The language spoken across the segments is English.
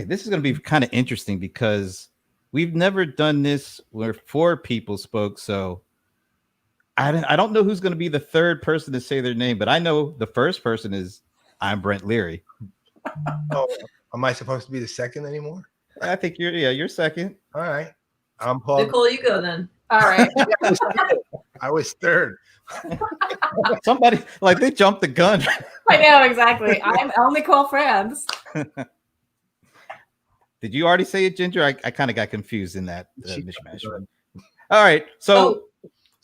Okay, this is going to be kind of interesting because we've never done this where four people spoke. So I don't know who's going to be the third person to say their name, but I know the first person is I'm Brent Leary. Oh, am I supposed to be the second anymore? I think you're second. All right. I'm Paul. Nicole, you go then. All right. I was third. Somebody like they jumped the gun. I know, exactly. I'm Nicole France. Did you already say it, Ginger? I kind of got confused in that mishmash. All right. So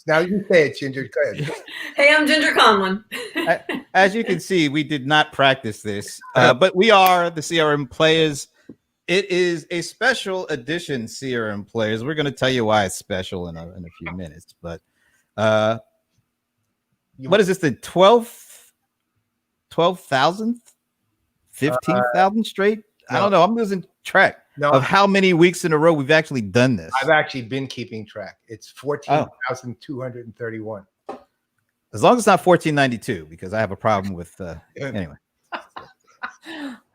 now you say it, Ginger. Go ahead. Hey, I'm Ginger Conlon. As you can see, we did not practice this, but we are the CRM Playaz. It is a special edition CRM Playaz. We're going to tell you why it's special in a few minutes. But what is this? The 12,000th, 15,000 straight? No. I don't know. I'm losing track of how many weeks in a row we've actually done this. I've actually been keeping track. It's 14,231. As long as it's not 1492, because I have a problem with anyway.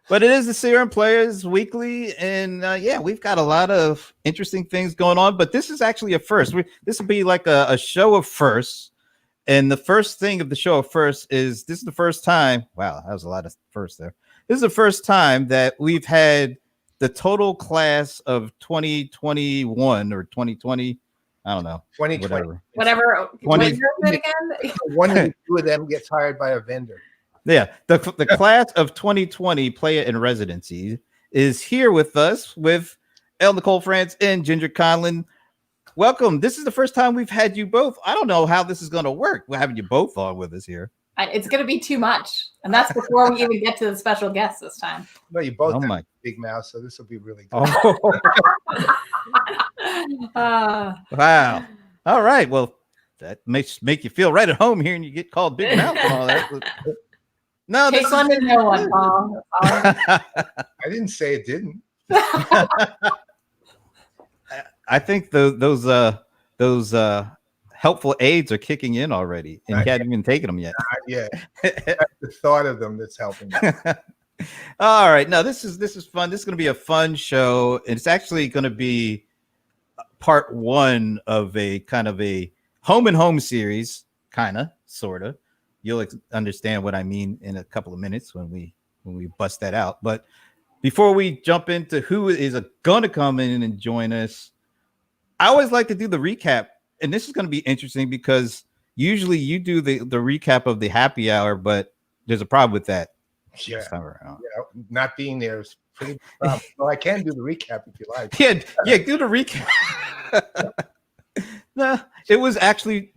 But it is the CRM Playaz Weekly, and yeah, we've got a lot of interesting things going on. But this is actually a first. This will be like a show of firsts. And the first thing of the show of firsts is this is the first time. Wow, that was a lot of firsts there. This is the first time that we've had the total class of 2021 or 2020. I don't know. 2020. Whatever. 20, one of the two of them gets hired by a vendor. Yeah. The class of 2020 Playa-in-Residence is here with us with Nicole France and Ginger Conlon. Welcome. This is the first time we've had you both. I don't know how this is going to work. We're having you both on with us here. It's going to be too much. And that's before we even get to the special guest this time. No, you both have big mouth, so this will be really good. Wow. All right. Well, that makes you feel right at home here and you get called big mouth and all that. No, this is no one, Paul. I didn't say it didn't. I think those helpful aids are kicking in already, and you haven't even taken them yet. Yeah, the thought of them that's helping. All right, now this is fun. This is going to be a fun show, and it's actually going to be part one of a kind of a home and home series, kind of, sort of. You'll understand what I mean in a couple of minutes when we bust that out. But before we jump into who is going to come in and join us, I always like to do the recap. And this is going to be interesting because usually you do the recap of the happy hour, but there's a problem with that. Yeah, not being there is pretty problem. Well, I can do the recap if you like. Yeah, do the recap. No, it was actually,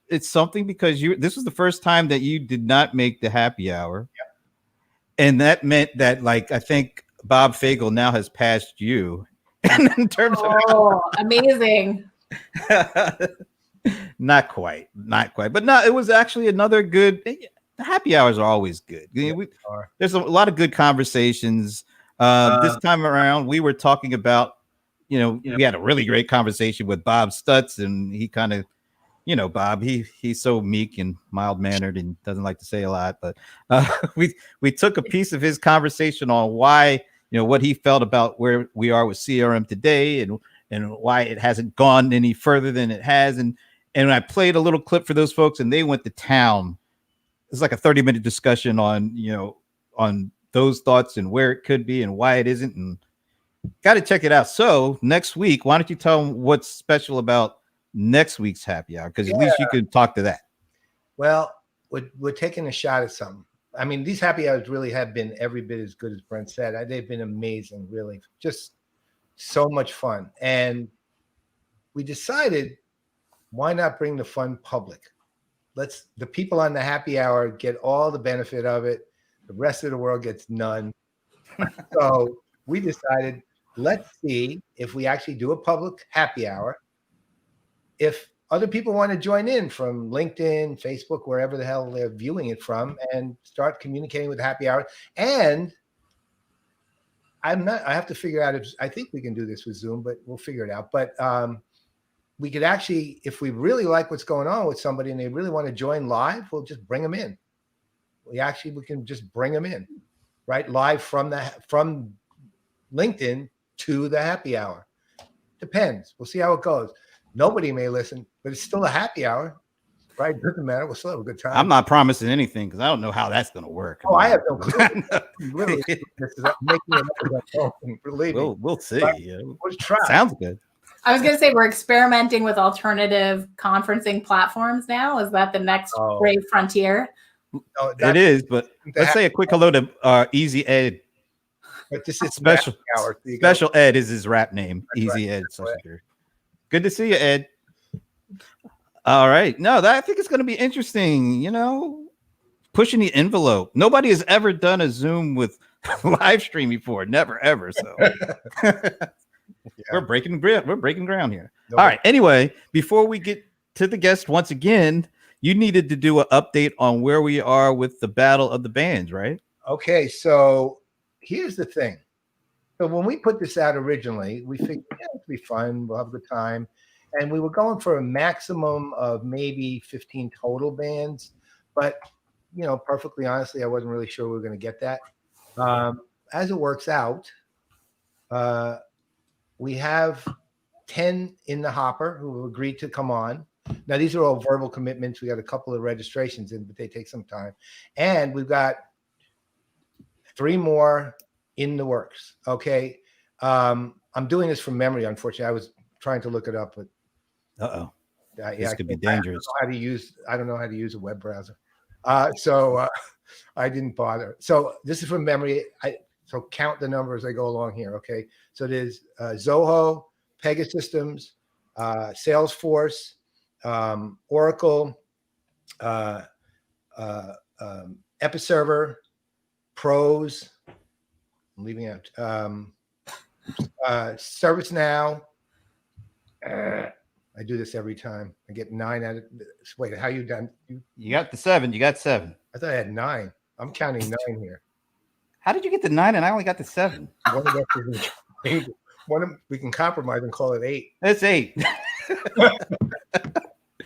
it's something because this was the first time that you did not make the happy hour. Yep. And that meant that, like, I think Bob Fagel now has passed you in terms of amazing. Not quite. But no, it was actually another good. The happy hours are always good. There's a lot of good conversations. This time around, we were talking about, we had a really great conversation with Bob Stutz, and he kind of, Bob, he's so meek and mild mannered and doesn't like to say a lot. But we took a piece of his conversation on why, what he felt about where we are with CRM today and why it hasn't gone any further than it has. And I played a little clip for those folks, and they went to town. It's like a 30-minute discussion on those thoughts and where it could be and why it isn't. And got to check it out. So next week, why don't you tell them what's special about next week's happy hour? Because at least you could talk to that. Well, we're taking a shot at something. I mean, these happy hours really have been every bit as good as Brent said. They've been amazing, really. Just so much fun. And we decided, why not bring the fun public? The people on the happy hour get all the benefit of it. The rest of the world gets none. So we decided, let's see if we actually do a public happy hour. If other people want to join in from LinkedIn, Facebook, wherever the hell they're viewing it from, and start communicating with happy hour. And I have to figure out I think we can do this with Zoom, but we'll figure it out. But we could actually, if we really like what's going on with somebody and they really want to join live, we'll just bring them in. We can just bring them in, right? Live from LinkedIn to the happy hour. Depends. We'll see how it goes. Nobody may listen, but it's still a happy hour, right? Doesn't matter. We'll still have a good time. I'm not promising anything because I don't know how that's going to work. I have no clue. Really, this is making it up as I go. Believe me. We'll see. But Yeah. we'll try. Sounds good. I was going to say we're experimenting with alternative conferencing platforms now. Is that the next great frontier? No, it is, but let's say a quick hello to Easy Ed. But this is special hour, so Special Ed is his rap name. That's Easy right. Ed. Good to see you, Ed. All right. No, I think it's going to be interesting. You know, pushing the envelope. Nobody has ever done a Zoom with live stream before. Never, ever. So we're breaking ground here. All right. Anyway, before we get to the guest once again, you needed to do an update on where we are with the battle of the bands, right? Okay. So here's the thing. So when we put this out originally, we figured it'll be fun. We'll have a good time. And we were going for a maximum of maybe 15 total bands. But, you know, perfectly honestly, I wasn't really sure we were going to get that. As it works out, we have 10 in the hopper who have agreed to come on. Now, these are all verbal commitments. We got a couple of registrations in, but they take some time. And we've got 3 more in the works. Okay. I'm doing this from memory, unfortunately. I was trying to look it up, but this could be dangerous. I don't know how to use a web browser. So I didn't bother. So this is from memory. So count the numbers as I go along here. Okay. So there's Zoho, Pegasystems, Salesforce, Oracle, Episerver, Pros. I'm leaving out ServiceNow. I do this every time. I get 9 out of. Wait, how you done? You got the 7. You got 7. I thought I had 9. I'm counting 9 here. How did you get the 9 and I only got the 7? One of us is we can compromise and call it 8. That's 8.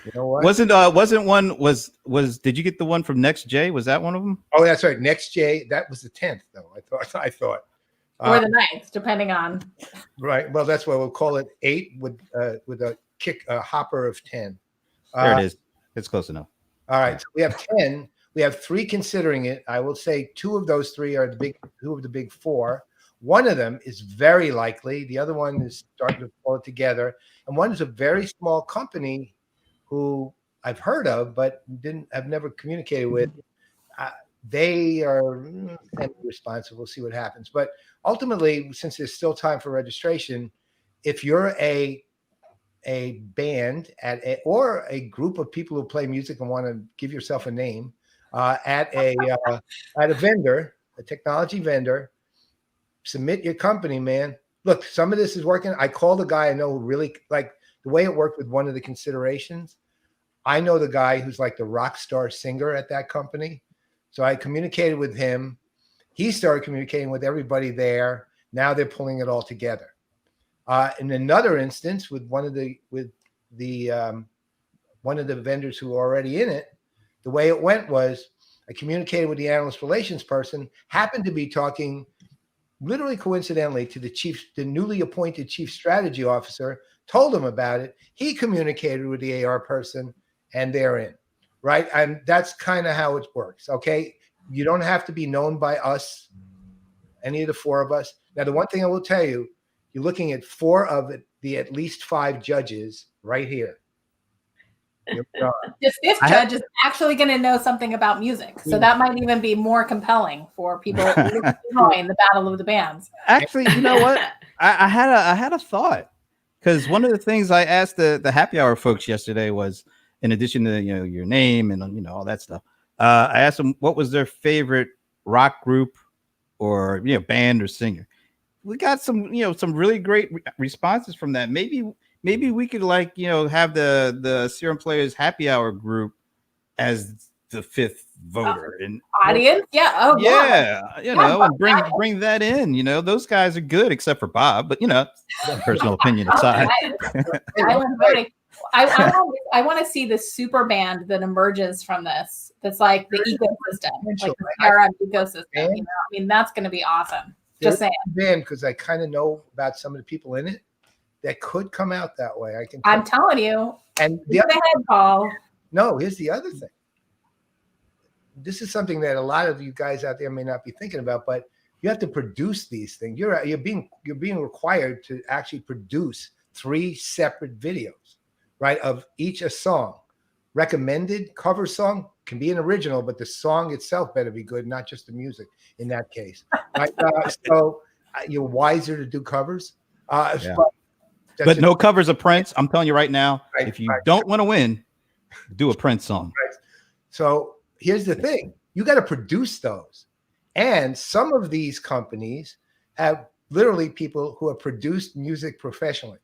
You know what? Wasn't one did you get the one from NextJ? Was that one of them? Oh, that's right. NextJ. That was the 10th, though. I thought. Or the 9th, depending on. Right. Well, that's why we'll call it 8 with a hopper of 10. There it is. It's close enough. All right. So we have 10. We have 3 considering it. I will say 2 of those 3 are two of the big 4. One of them is very likely. The other one is starting to pull it together. And one is a very small company who I've heard of, but I've never communicated with. They are responsive. We'll see what happens. But ultimately, since there's still time for registration, if you're a band or a group of people who play music and want to give yourself a name at a vendor, a technology vendor, submit your company, man. Look, some of this is working. I called a guy I know who really like the way it worked with one of the considerations. I know the guy who's like the rock star singer at that company. So I communicated with him. He started communicating with everybody there. Now they're pulling it all together. In another instance, with one of the vendors who are already in it, the way it went was I communicated with the analyst relations person, happened to be talking literally coincidentally to the newly appointed chief strategy officer, told him about it. He communicated with the AR person, and they're in. Right. And that's kind of how it works. Okay. You don't have to be known by us, any of the 4 of us. Now, the one thing I will tell you, you're looking at 4 of the at least 5 judges right here. The 5th judge is actually going to know something about music. So that might even be more compelling for people enjoying the battle of the bands. Actually, you know what? I had a thought, because one of the things I asked the happy hour folks yesterday was, in addition to your name and all that stuff, I asked them what was their favorite rock group or band or singer. We got some really great responses from that. Maybe we could have the CRM Playaz happy hour group as the 5th voter and audience. And bring that in. Those guys are good except for Bob, but personal opinion aside. I want to see the super band that emerges from this. That's like the ecosystem, like the CRM ecosystem. I mean, that's going to be awesome. Just saying. Because I kind of know about some of the people in it that could come out that way. I'm telling you. And the other head, Paul. No, here's the other thing. This is something that a lot of you guys out there may not be thinking about, but you have to produce these things. You're being required to actually produce 3 separate videos, right? Of each a song. Recommended cover song can be an original, but the song itself better be good, not just the music in that case. Right? So you're wiser to do covers. Yeah. But no covers of Prince. I'm telling you right now, if you don't want to win, do a Prince song. Right. So here's the thing. You got to produce those. And some of these companies have literally people who have produced music professionally.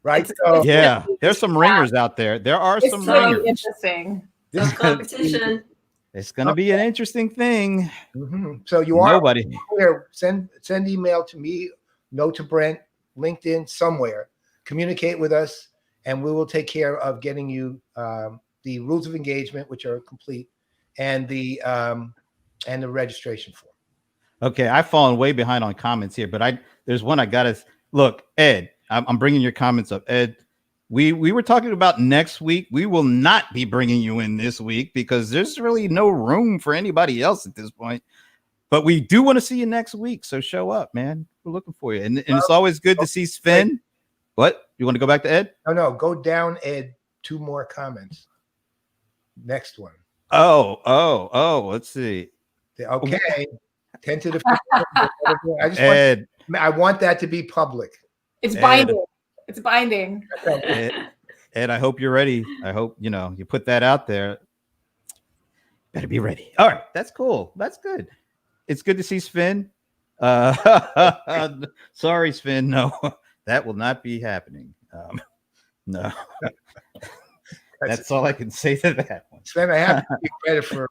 Right? So, yeah, there's some ringers out there. There are some ringers. Interesting. This competition. It's going to be an interesting thing. Mm-hmm. So you Nobody here, send email to me, no to Brent, LinkedIn, somewhere. Communicate with us, and we will take care of getting you the rules of engagement, which are complete, and the registration form. Okay, I've fallen way behind on comments here, but there's one I gotta look. Ed, I'm bringing your comments up. Ed, we were talking about next week. We will not be bringing you in this week because there's really no room for anybody else at this point. But we do want to see you next week, so show up, man. We're looking for you, and it's always good to see Sven. Wait. What? You want to go back to Ed? No, go down, Ed. 2 more comments. Next one. Oh. Let's see. Okay. Tentative. I want that to be public. It's binding. It's binding. Ed, I hope you're ready. I hope you put that out there. Better be ready. All right, that's cool. That's good. It's good to see Sven. Sorry, Sven. No, that will not be happening. No. That's all I can say to that one. Sven, I have to give credit for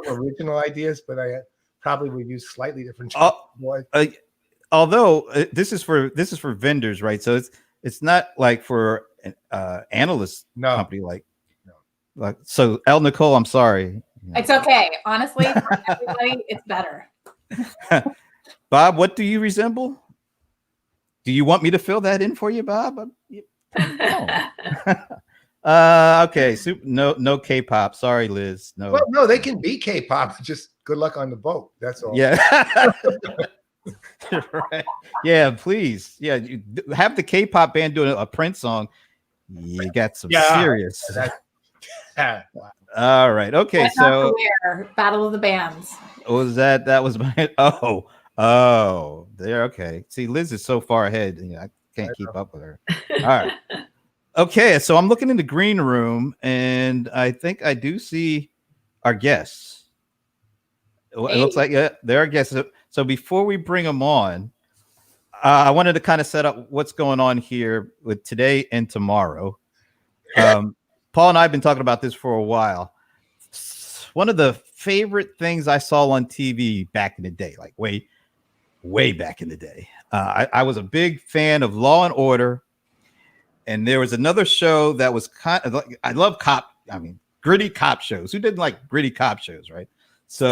original ideas, but I probably would use slightly different. Although this is for vendors, right? So it's not like for an analyst company like so. El Nicole, I'm sorry. It's okay. Honestly, for everybody, it's better. Bob, what do you resemble? Do you want me to fill that in for you, Bob? No. Okay. No K-pop. Sorry, Liz. No. Well, no, they can be K-pop. Just good luck on the boat. That's all. Yeah. Right. Yeah, please. Yeah, you have the K-pop band doing a Prince song. You got some serious. Wow. All right. Okay. So Battle of the Bands. Was that was my oh there. Okay. See, Liz is so far ahead. I can't keep up with her. All right. Okay. So I'm looking in the green room, and I think I do see our guests. It looks like there are guests. So before we bring them on, I wanted to kind of set up what's going on here with today and tomorrow. Paul and I have been talking about this for a while. One of the favorite things I saw on TV back in the day, like way back in the day, I was a big fan of Law and Order. And there was another show that was kind of like, I love gritty cop shows. Who didn't like gritty cop shows, right? So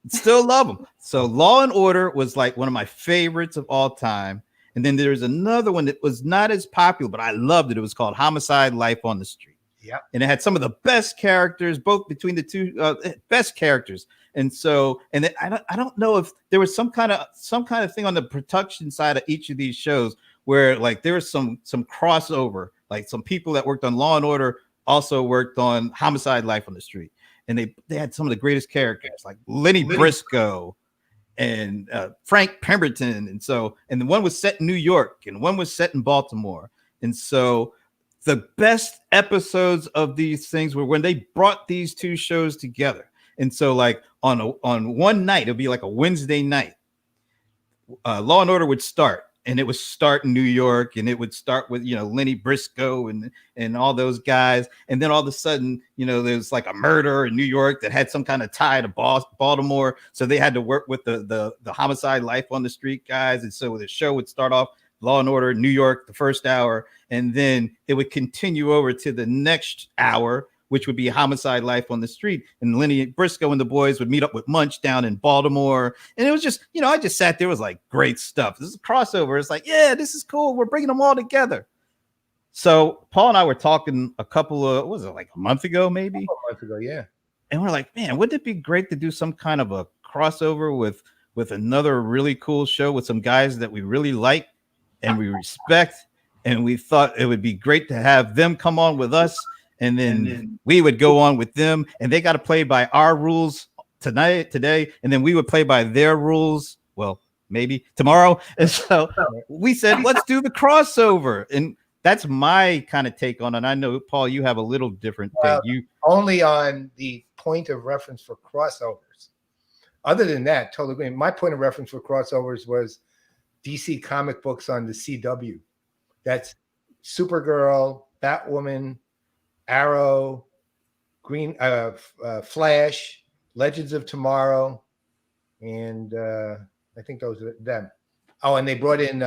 still love them. So Law and Order was like one of my favorites of all time. And then there's another one that was not as popular, but I loved it. It was called Homicide: Life on the Street. Yeah. And it had some of the best characters, both between the two best characters. And so, and then I don't know if there was some kind of thing on the production side of each of these shows where like there was some crossover, like some people that worked on Law and Order also worked on Homicide: Life on the Street. And they had some of the greatest characters like Lenny Briscoe and Frank Pemberton. And the one was set in New York and one was set in Baltimore. And so the best episodes of these things were when they brought these two shows together. And so like on one night, it'll be like a Wednesday night, Law and Order would start. And it would start in New York, and it would start with, Lenny Briscoe and all those guys. And then all of a sudden, there's like a murder in New York that had some kind of tie to Baltimore. So they had to work with the Homicide: Life on the Street guys. And so the show would start off Law and Order, New York, the first hour. And then it would continue over to the next hour which would be Homicide: Life on the Street. And Lenny Briscoe and the boys would meet up with Munch down in Baltimore. And it was just, I just sat there, it was like great stuff. This is a crossover. It's like, yeah, this is cool. We're bringing them all together. So Paul and I were talking like a month ago, maybe? A month ago, yeah. And we're like, man, wouldn't it be great to do some kind of a crossover with another really cool show with some guys that we really like and we respect? And we thought it would be great to have them come on with us. And then we would go on with them, and they got to play by our rules today. And then we would play by their rules. Well, maybe tomorrow. And so we said, let's do the crossover. And that's my kind of take on it. I know, Paul, you have a little different take. You only on the point of reference for crossovers. Other than that, totally agree. My point of reference for crossovers was DC comic books on the CW. That's Supergirl, Batwoman, Arrow, Flash, Legends of Tomorrow, and I think those are them. Oh, and they brought in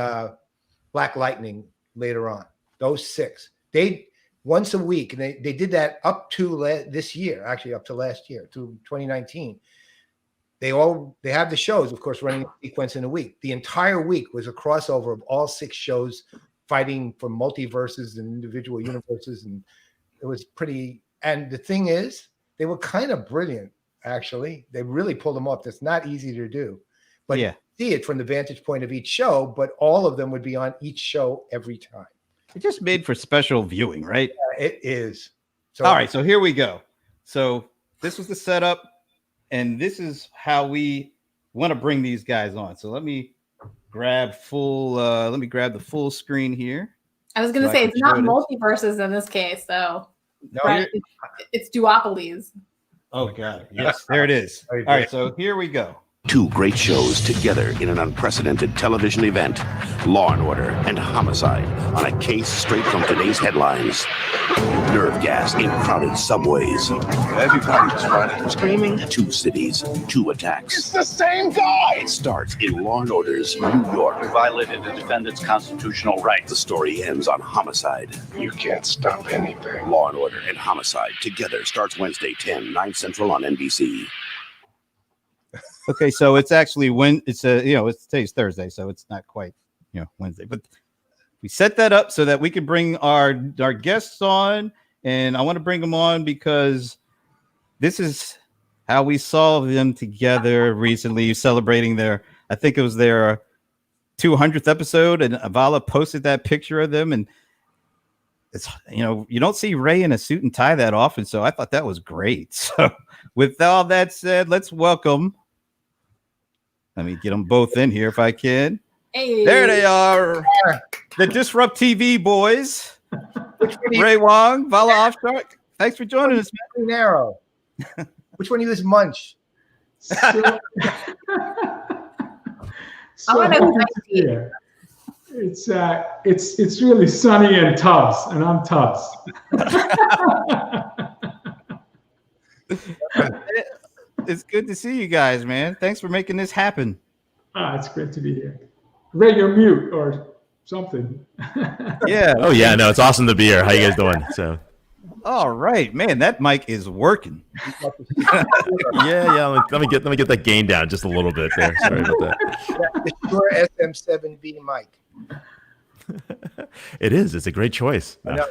Black Lightning later on. Those 6. They once a week, and they did that up to this year, actually up to last year, to 2019. They have the shows, of course, running a sequence in a week. The entire week was a crossover of all 6 shows fighting for multiverses and individual universes, and it was pretty. And the thing is, they were kind of brilliant, actually. They really pulled them off. That's not easy to do. But you see it from the vantage point of each show, but all of them would be on each show every time. It's just made for special viewing, right? Yeah, it is. So, all right, so here we go. So this was the setup, and this is how we want to bring these guys on. So let me grab the full screen here. I was going to say, it's not multiverses in this case, though. No, right? It's duopolies. Oh, God. Yes, there it is. All right, so here we go. 2 great shows together in an unprecedented television event, Law & Order and Homicide, on a case straight from today's headlines. Nerve gas in crowded subways. Everybody was running, Screaming. 2 cities, 2 attacks. it's the same guy! It starts in Law & Order's New York. We violated the defendant's constitutional rights. The story ends on Homicide. You can't stop anything. Law & Order and Homicide together starts Wednesday, 9 Central on NBC. Okay, so it's actually today's Thursday, so it's not quite Wednesday, but we set that up so that we can bring our guests on, and I want to bring them on because this is how we saw them together recently, celebrating I think it was their 200th episode, and Vala posted that picture of them, and it's you don't see Ray in a suit and tie that often, so I thought that was great. So with all that said, let's welcome. Let me get them both in here if I can. Hey. There they are. The DisrupTV boys. Ray Wang, Vala Afshar. Thanks for joining us, man. Green Arrow. Which one of you is Munch? So it's really Sunny and Tubbs, and I'm Tubbs. It's good to see you guys, man. Thanks for making this happen. It's great to be here. Ray, you're mute or something. Yeah. Oh yeah, no, it's awesome to be here. How you guys doing? So. All right, man. That mic is working. yeah. Let me get that gain down just a little bit there. Sorry about that. The Shure SM7B mic. It is. It's a great choice. No.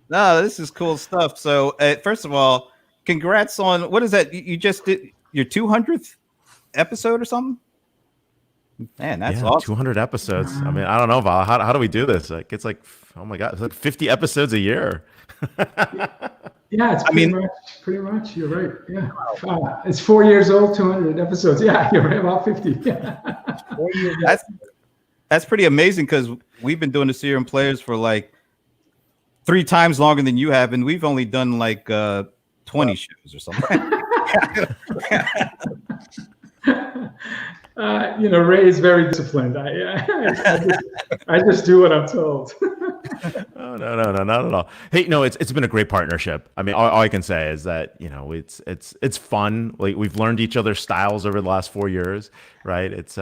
No, this is cool stuff. So, first of all, congrats on what is that? You just did your 200th episode or something? Man, that's awesome. 200 episodes. I mean, I don't know, Val. How do we do this? Like, it's like, oh my God, it's like 50 episodes a year. Yeah, it's pretty much. You're right. Yeah, it's 4 years old, 200 episodes. Yeah, you're right, about 50. Yeah. That's pretty amazing because we've been doing the CRM Playaz for like 3 times longer than you have, and we've only done like 20 shows or something. Ray is very disciplined. I just do what I'm told. Oh, no, not at all. Hey, no, it's been a great partnership. I mean, all I can say is that it's fun. Like we've learned each other's styles over the last 4 years, right? It's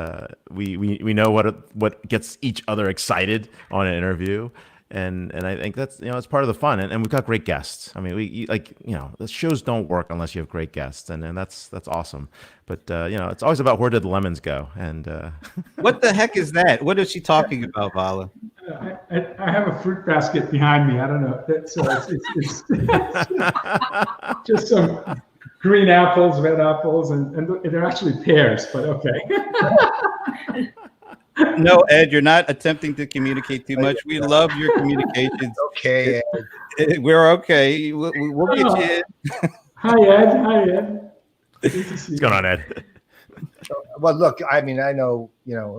we know what gets each other excited on an interview. And I think that's, it's part of the fun. And we've got great guests. I mean, the shows don't work unless you have great guests, and that's awesome. But it's always about where did the lemons go? And what the heck is that? What is she talking about, Vala? I have a fruit basket behind me. I don't know. So it's just some green apples, red apples, and they're actually pears. But okay. No, Ed, you're not attempting to communicate too much. We love your communications. Okay, Ed. We're okay. We'll get you in. Hi, Ed. What's going on, Ed? Well, look, I mean, I know,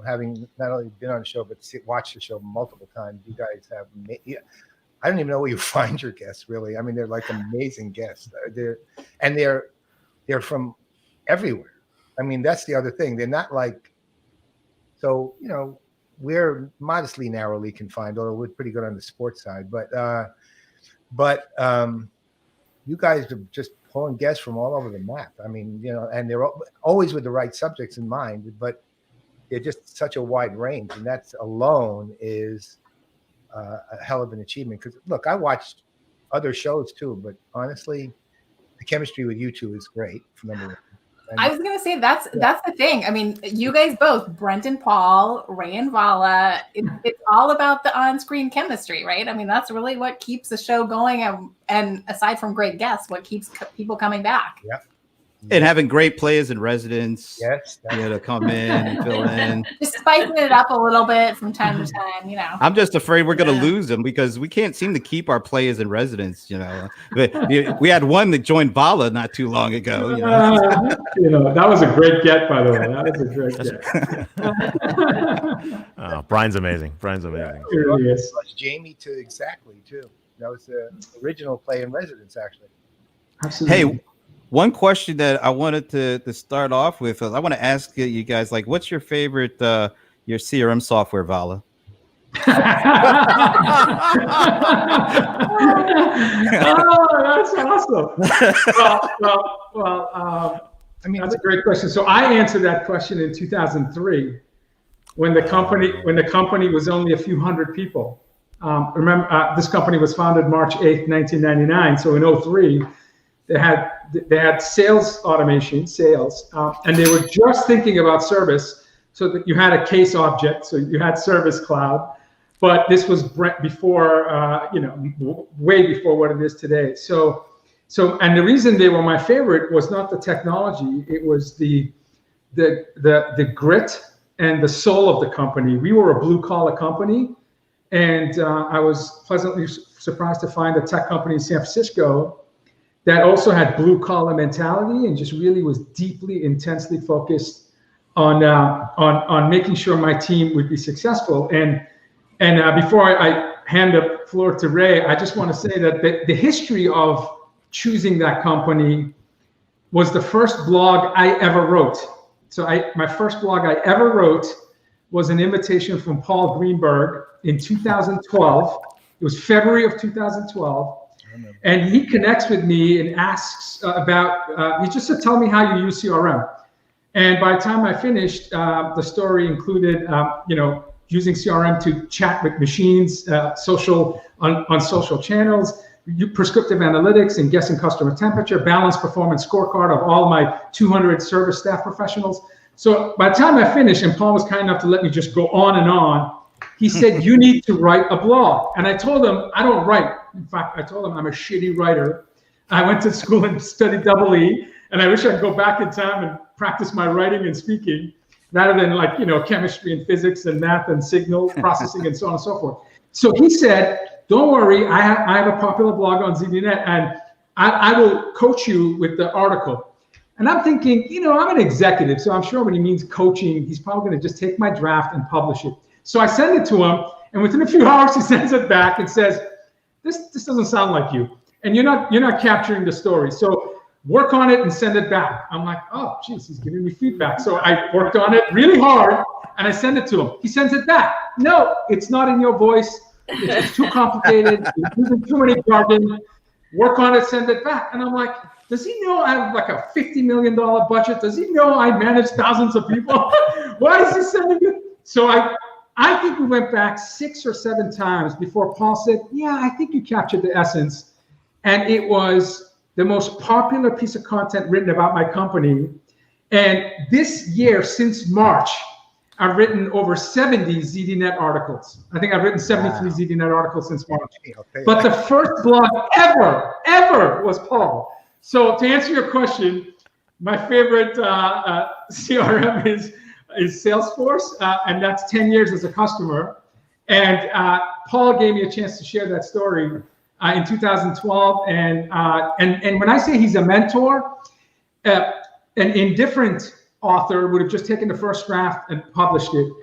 having not only been on the show, but watched the show multiple times, you guys have, I don't even know where you find your guests, really. I mean, they're like amazing guests. They're from everywhere. I mean, that's the other thing. They're not like, so, we're modestly narrowly confined, although we're pretty good on the sports side. But you guys are just pulling guests from all over the map. I mean, and they're always with the right subjects in mind, but they're just such a wide range. And that alone is a hell of an achievement. Because, look, I watched other shows too, but honestly, the chemistry with you two is great, number one. I was going to say that's the thing. I mean, you guys both, Brent and Paul, Ray and Vala, it's all about the on-screen chemistry, right? I mean, that's really what keeps the show going. And aside from great guests, what keeps people coming back. Yep. And having great players in residence. Yes. To come in and fill in. Just spicing it up a little bit from time to time, I'm just afraid we're going to lose them because we can't seem to keep our players in residence, We had one that joined Vala not too long ago. That was a great get, by the way. That was a great get. Brian's amazing. Brian's amazing. It really is. Jamie too, exactly, too. That was the original Playa-in-Residence, actually. Absolutely. Hey, one question that I wanted to start off with, I want to ask you guys, like, what's your favorite your CRM software, Vala? Oh, that's awesome. Well, I mean, that's a great question. So I answered that question in 2003 when the company was only a few hundred people. Remember, this company was founded March 8th, 1999. So in 03, they had sales automation, and they were just thinking about service, so that you had a case object, so you had Service Cloud, but this was before, way before what it is today. So, and the reason they were my favorite was not the technology; it was the grit and the soul of the company. We were a blue collar company, and I was pleasantly surprised to find a tech company in San Francisco that also had blue collar mentality and just really was deeply, intensely focused on making sure my team would be successful. And before I hand the floor to Ray, I just want to say that the history of choosing that company was the first blog I ever wrote. So my first blog I ever wrote was an invitation from Paul Greenberg in 2012. It was February of 2012. And he connects with me and asks about, he just said, tell me how you use CRM. And by the time I finished, the story included, using CRM to chat with machines, on social channels, prescriptive analytics and guessing customer temperature, balanced performance scorecard of all my 200 service staff professionals. So by the time I finished, and Paul was kind enough to let me just go on and on, he said, you need to write a blog. And I told him, I don't write. In fact, I told him I'm a shitty writer. I went to school and studied double E, and I wish I could go back in time and practice my writing and speaking rather than chemistry and physics and math and signal processing and so on and so forth. So he said, don't worry, I have a popular blog on ZDNet, and I will coach you with the article. And I'm thinking, I'm an executive, so I'm sure when he means coaching, he's probably going to just take my draft and publish it. So I send it to him, and within a few hours, he sends it back and says, this doesn't sound like you, and you're not capturing the story. So work on it and send it back. I'm like, oh, geez, he's giving me feedback. So I worked on it really hard, and I send it to him. He sends it back. No, it's not in your voice. It's too complicated. You're using too many jargon. Work on it, send it back. And I'm like, does he know I have like a $50 million budget? Does he know I manage thousands of people? Why is he sending it? So I I think we went back 6 or 7 times before Paul said, yeah, I think you captured the essence. And it was the most popular piece of content written about my company. And this year, since March, I've written over 70 ZDNet articles. I think I've written 73 ZDNet articles since March. But the first blog ever was Paul. So to answer your question, my favorite CRM is Salesforce, and that's 10 years as a customer. And Paul gave me a chance to share that story in 2012. And when I say he's a mentor, an indifferent author would have just taken the first draft and published it.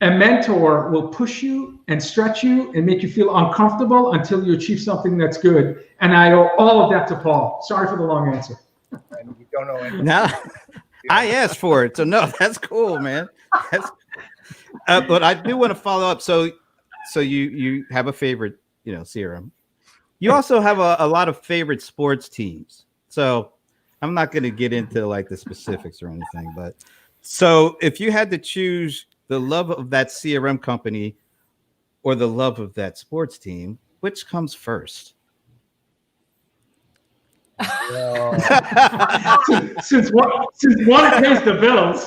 A mentor will push you and stretch you and make you feel uncomfortable until you achieve something that's good. And I owe all of that to Paul. Sorry for the long answer. And we don't know anything. No, I asked for it, so no, that's cool, man. But I do want to follow up. So you have a favorite, CRM. You also have a lot of favorite sports teams. So I'm not going to get into like the specifics or anything, but so if you had to choose the love of that CRM company or the love of that sports team, which comes first? Since one pays the bills,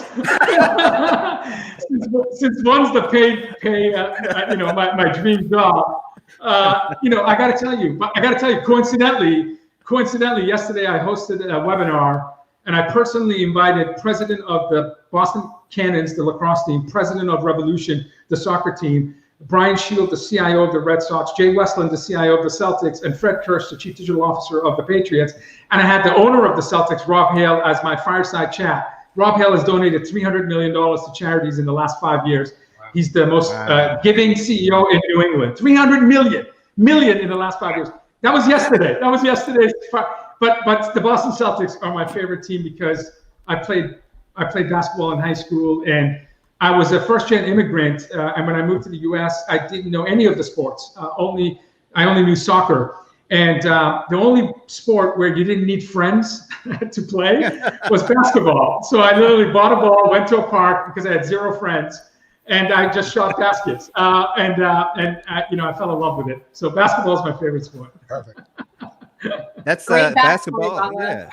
since one's the pay my dream job. I got to tell you, coincidentally, yesterday I hosted a webinar, and I personally invited president of the Boston Cannons, the lacrosse team, president of Revolution, the soccer team, Brian Shield, the CIO of the Red Sox, Jay Westland, the CIO of the Celtics, and Fred Kirsch, the chief digital officer of the Patriots. And I had the owner of the Celtics, Rob Hale, as my fireside chat. Rob Hale has donated $300 million to charities in the last 5 years. Wow. He's the most giving CEO in New England. $300 million in the last 5 years. That was yesterday. But the Boston Celtics are my favorite team because I played basketball in high school, and I was a first-gen immigrant, and when I moved to the U.S., I didn't know any of the sports. I only knew soccer, and the only sport where you didn't need friends to play was basketball. So I literally bought a ball, went to a park because I had 0 friends, and I just shot baskets, and I fell in love with it. So basketball is my favorite sport. Perfect. That's basketball. Yeah.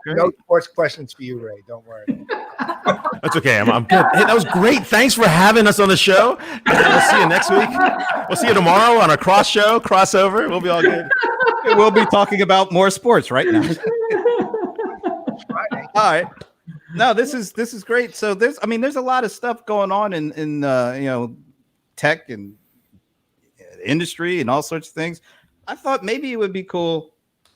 No sports questions for you, Ray. Don't worry. That's okay. I'm good. Hey, that was great. Thanks for having us on the show. We'll see you next week. We'll see you tomorrow on a crossover. We'll be all good. We'll be talking about more sports right now. All right. No, this is great. So there's a lot of stuff going on in tech and industry and all sorts of things. I thought maybe it would be cool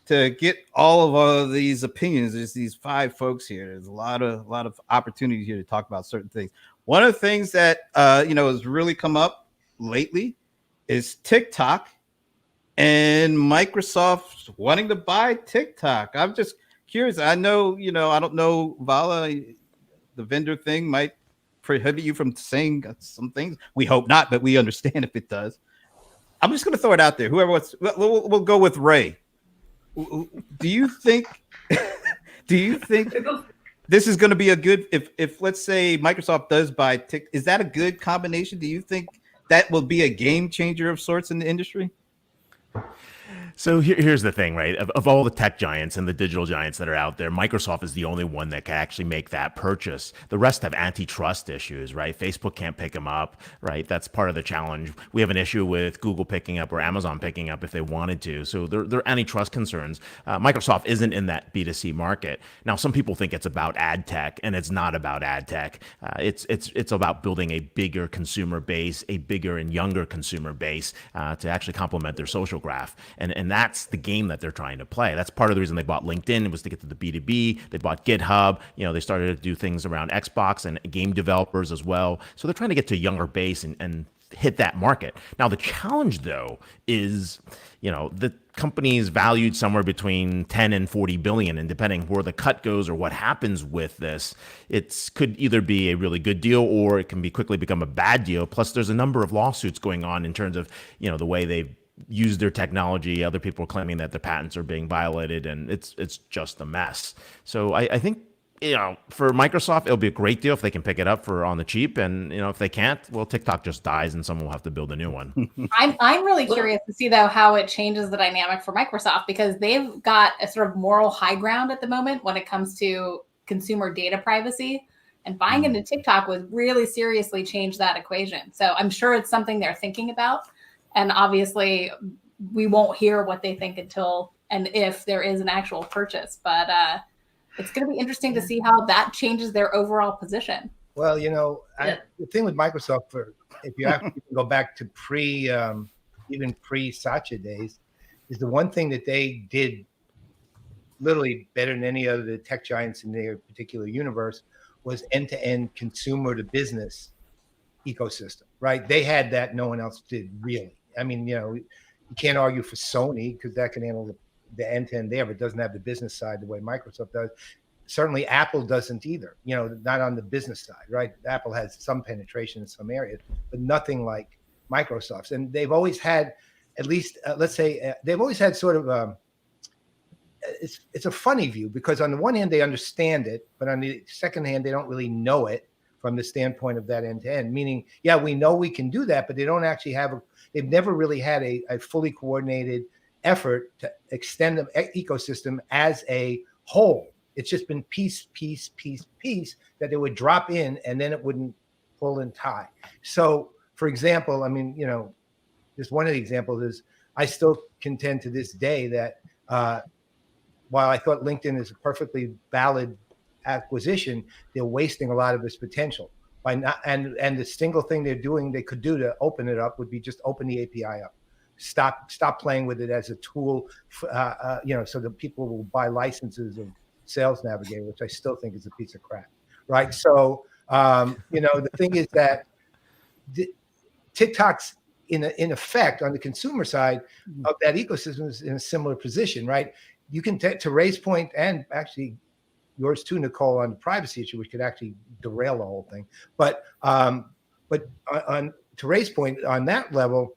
to get all of these opinions. There's these 5 folks here. There's a lot of opportunities here to talk about certain things. One of the things that has really come up lately is TikTok and Microsoft wanting to buy TikTok. I'm just curious. I know, I don't know, Vala, the vendor thing might prohibit you from saying some things. We hope not, but we understand if it does. I'm just going to throw it out there. Whoever wants, we'll go with Ray. Do you think this is going to be a good, if let's say Microsoft does buy TikTok, is that a good combination? Do you think that will be a game changer of sorts in the industry? So here's the thing, right? Of all the tech giants and the digital giants that are out there, Microsoft is the only one that can actually make that purchase. The rest have antitrust issues, right? Facebook can't pick them up, right? That's part of the challenge. We have an issue with Google picking up or Amazon picking up if they wanted to. So they're antitrust concerns. Microsoft isn't in that B2C market. Now, some people think it's about ad tech, and it's not about ad tech. It's about building a bigger consumer base, a bigger and younger consumer base to actually complement their social graph. And that's the game that they're trying to play. That's part of the reason they bought LinkedIn. It was to get to the B2B. They bought GitHub. They started to do things around Xbox and game developers as well. So they're trying to get to a younger base and hit that market. Now, the challenge, though, is, the company's valued somewhere between 10 and 40 billion. And depending where the cut goes or what happens with this, it could either be a really good deal or it can quickly become a bad deal. Plus, there's a number of lawsuits going on in terms of, the way they've use their technology. Other people are claiming that their patents are being violated, and it's just a mess. So I think for Microsoft, it'll be a great deal if they can pick it up for on the cheap, and if they can't, well, TikTok just dies and someone will have to build a new one. I'm really curious to see though how it changes the dynamic for Microsoft, because they've got a sort of moral high ground at the moment when it comes to consumer data privacy, and buying into TikTok would really seriously change that equation. So I'm sure it's something they're thinking about, and obviously we won't hear what they think until and if there is an actual purchase, but it's going to be interesting to see how that changes their overall position. Well, the thing with Microsoft, if you have to go back to even pre-Satya days, is the one thing that they did literally better than any other the tech giants in their particular universe was end-to-end consumer to business ecosystem, right? They had that no one else did, really. I mean, you can't argue for Sony because that can handle the end-to-end there, but it doesn't have the business side the way Microsoft does. Certainly Apple doesn't either, not on the business side, right? Apple has some penetration in some areas, but nothing like Microsoft's. And they've always had, at least, they've always had sort of, it's a funny view, because on the one hand, they understand it, but on the second hand, they don't really know it from the standpoint of that end-to-end, meaning, yeah, we know we can do that, but they don't actually they've never really had a fully coordinated effort to extend the ecosystem as a whole. It's just been piece that they would drop in and then it wouldn't pull and tie. So, for example, I mean, just one of the examples is I still contend to this day that while I thought LinkedIn is a perfectly valid acquisition, they're wasting a lot of its potential by not. And the single thing they could do to open it up would be just open the API up. Stop playing with it as a tool, so that people will buy licenses of Sales Navigator, which I still think is a piece of crap, right? So, the thing is that TikTok's in effect on the consumer side of that ecosystem is in a similar position, right? You can to Ray's point, and actually yours too, Nicole, on the privacy issue, which could actually derail the whole thing. But on to Ray's point, on that level,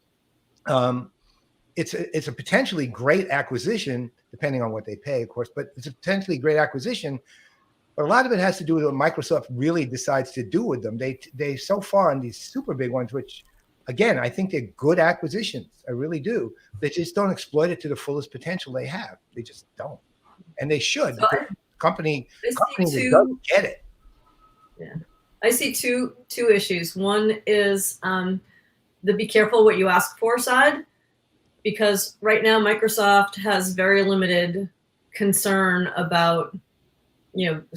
it's a potentially great acquisition, depending on what they pay, of course, but it's a potentially great acquisition. But a lot of it has to do with what Microsoft really decides to do with them. They so far on these super big ones, which again, I think they're good acquisitions. I really do. They just don't exploit it to the fullest potential they have. They just don't. And they should. So company I see doesn't get it. Yeah. I see two issues. One is the be careful what you ask for side, because right now Microsoft has very limited concern about,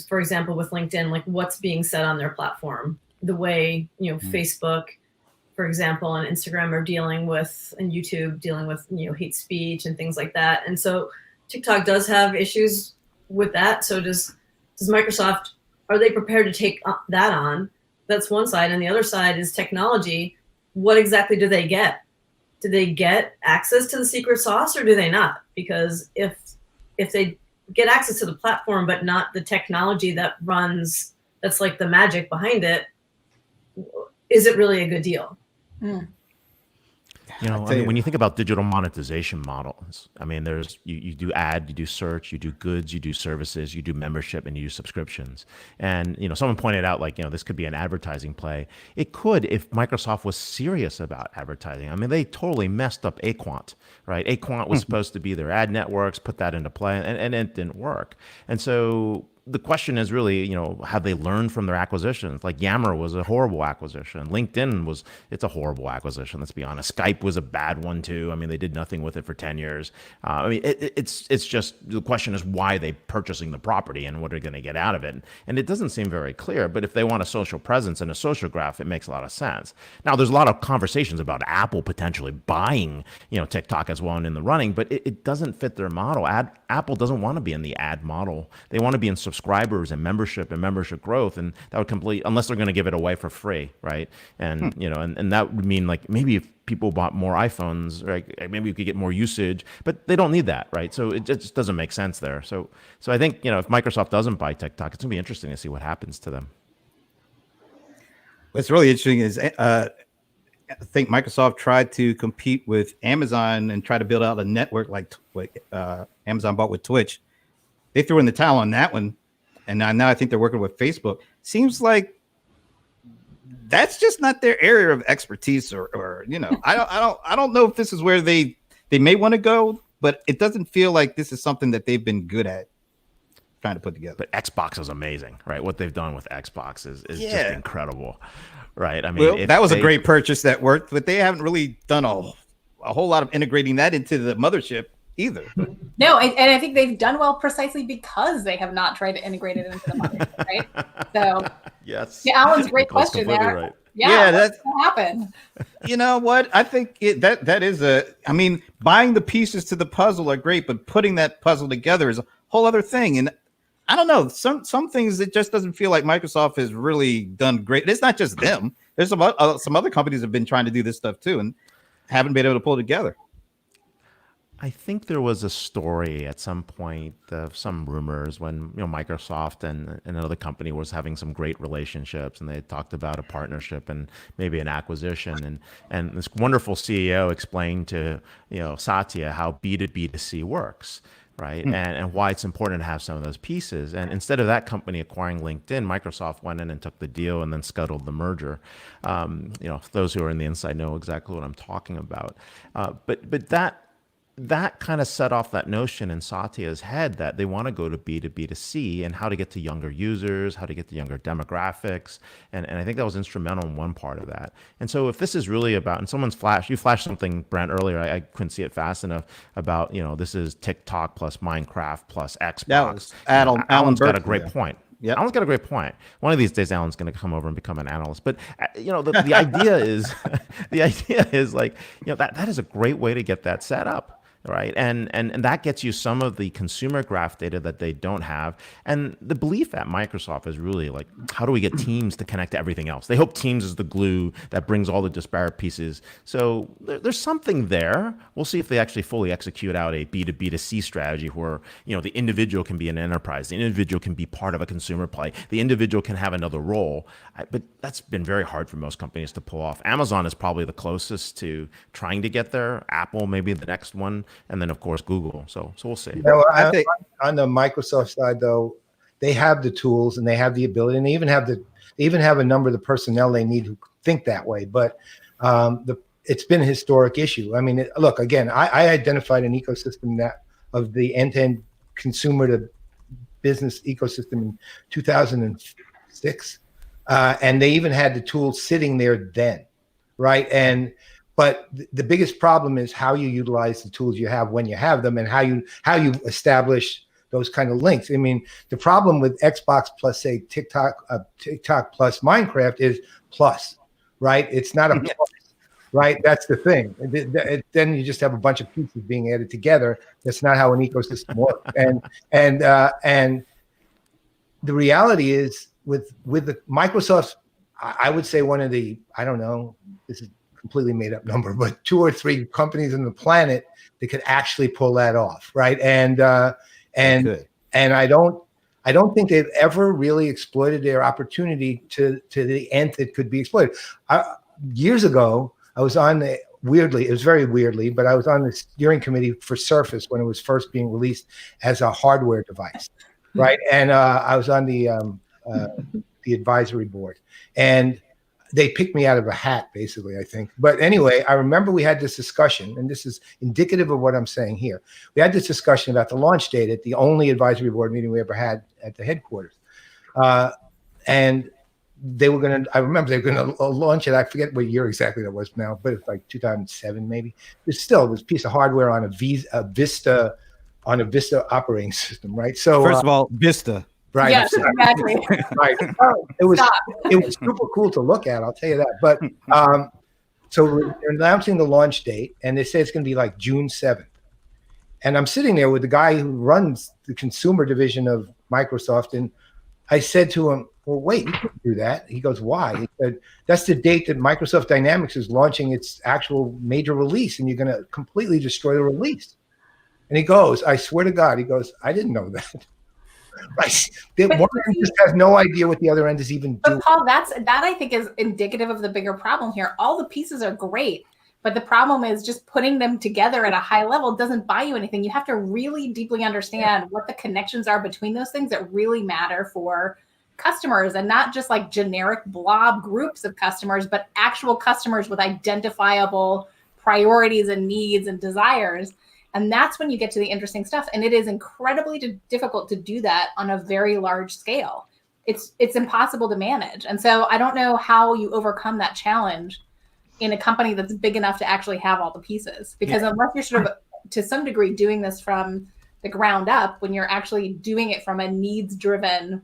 for example, with LinkedIn, like what's being said on their platform, the way, Facebook, for example, and Instagram are dealing with, and YouTube dealing with, hate speech and things like that. And so TikTok does have issues with that. So does Microsoft, are they prepared to take that on? That's one side. And the other side is technology. What exactly do they get? Do they get access to the secret sauce or do they not? Because if they get access to the platform, but not the technology that's like the magic behind it, is it really a good deal? Mm. When you think about digital monetization models, there's you do ad, you do search, you do goods, you do services, you do membership, and you do subscriptions. And someone pointed out this could be an advertising play. It could if Microsoft was serious about advertising. They totally messed up Aquant, right? Aquant was supposed to be their ad networks, put that into play, and it didn't work. And so the question is really, have they learned from their acquisitions? Like Yammer was a horrible acquisition. LinkedIn it's a horrible acquisition. Let's be honest. Skype was a bad one too. They did nothing with it for 10 years. It's just, the question is why are they purchasing the property and what are they going to get out of it? And it doesn't seem very clear, but if they want a social presence and a social graph, it makes a lot of sense. Now there's a lot of conversations about Apple potentially buying, TikTok as well and in the running, but it doesn't fit their model. Apple doesn't want to be in the ad model. They want to be in subscribers and membership growth, and that would unless they're going to give it away for free, right? And and that would mean maybe if people bought more iPhones, right, maybe we could get more usage, but they don't need that, right? So it just doesn't make sense there. So I think if Microsoft doesn't buy TikTok, it's gonna be interesting to see what happens to them. What's really interesting is I think Microsoft tried to compete with Amazon and try to build out a network like what Amazon bought with Twitch. They threw in the towel on that one and now I think they're working with Facebook. Seems like that's just not their area of expertise, or I don't know if this is where they may want to go, but it doesn't feel like this is something that they've been good at trying to put together. But Xbox is amazing, right? What they've done with Xbox is just incredible, right? I mean, well, that was a great purchase that worked, but they haven't really done a whole lot of integrating that into the mothership either. No, and I think they've done well precisely because they have not tried to integrate it into the mothership, right? So yes, yeah, Alan's great question there. Right. Yeah, that's what happened. You know what? I think that is buying the pieces to the puzzle are great, but putting that puzzle together is a whole other thing. And I don't know, some things it just doesn't feel like Microsoft has really done great. It's not just them. There's some other companies have been trying to do this stuff too and haven't been able to pull it together. I think there was a story at some point of some rumors when Microsoft and another company was having some great relationships, and they talked about a partnership and maybe an acquisition, and this wonderful CEO explained to Satya how B2B2C works, right? And why it's important to have some of those pieces. And instead of that company acquiring LinkedIn, Microsoft went in and took the deal and then scuttled the merger. Those who are in the inside know exactly what I'm talking about. But that kind of set off that notion in Satya's head that they want to go to B2B2C and how to get to younger users, how to get to younger demographics. And I think that was instrumental in one part of that. And so if this is really about, and you flashed something, Brent, earlier, I couldn't see it fast enough, about, this is TikTok plus Minecraft plus Xbox. That was Alan's got a great point. Yep. Alan's got a great point. One of these days, Alan's going to come over and become an analyst. But the idea is, that is a great way to get that set up. Right. And that gets you some of the consumer graph data that they don't have. And the belief at Microsoft is really like, how do we get Teams to connect to everything else? They hope Teams is the glue that brings all the disparate pieces. So there's something there. We'll see if they actually fully execute out a B2B2C strategy where, the individual can be an enterprise. The individual can be part of a consumer play. The individual can have another role. But that's been very hard for most companies to pull off. Amazon is probably the closest to trying to get there. Apple, maybe the next one. And then, of course, Google. So we'll see. I think on the Microsoft side, though, they have the tools and they have the ability, and they even have a number of the personnel they need who think that way. But it's been a historic issue. I mean, look, again, I identified an ecosystem of the end-to-end consumer to business ecosystem in 2006, and they even had the tools sitting there then, right? But the biggest problem is how you utilize the tools you have when you have them, and how you establish those kind of links. I mean, the problem with Xbox plus, say, TikTok plus Minecraft is plus, right? It's not a plus, right? That's the thing. Then you just have a bunch of pieces being added together. That's not how an ecosystem works. And the reality is with the Microsoft, I would say one of the, I don't know, this is completely made up number, but 2 or 3 companies on the planet that could actually pull that off, right? And I don't think they've ever really exploited their opportunity to the nth that could be exploited. Years ago, I was on it was very weirdly, but I was on the steering committee for Surface when it was first being released as a hardware device, right? And I was on the advisory board, and they picked me out of a hat, basically, I think. But anyway, I remember we had this discussion, and this is indicative of what I'm saying here. We had this discussion about the launch date at the only advisory board meeting we ever had at the headquarters. And they were going to, I remember they were going to launch it. I forget what year exactly that was now, but it's like 2007 maybe. But still, it was a piece of hardware on a Vista operating system, right? So first of all, Vista. Right. Yes, exactly. Right. It was super cool to look at. I'll tell you that. But so we're announcing the launch date, and they say it's going to be like June 7th. And I'm sitting there with the guy who runs the consumer division of Microsoft, and I said to him, "Well, wait, you can't do that." He goes, "Why?" He said, "That's the date that Microsoft Dynamics is launching its actual major release, and you're going to completely destroy the release." And he goes, "I swear to God," he goes, "I didn't know that." Right. One end just has no idea what the other end is even doing. But Paul, that I think is indicative of the bigger problem here. All the pieces are great, But the problem is just putting them together at a high level doesn't buy you anything. You have to really deeply understand what the connections are between those things that really matter for customers, and not just like generic blob groups of customers, but actual customers with identifiable priorities and needs and desires. And that's when you get to the interesting stuff. And it is incredibly difficult to do that on a very large scale. It's impossible to manage. And so I don't know how you overcome that challenge in a company that's big enough to actually have all the pieces. Because unless you're sort of, to some degree, doing this from the ground up, when you're actually doing it from a needs-driven,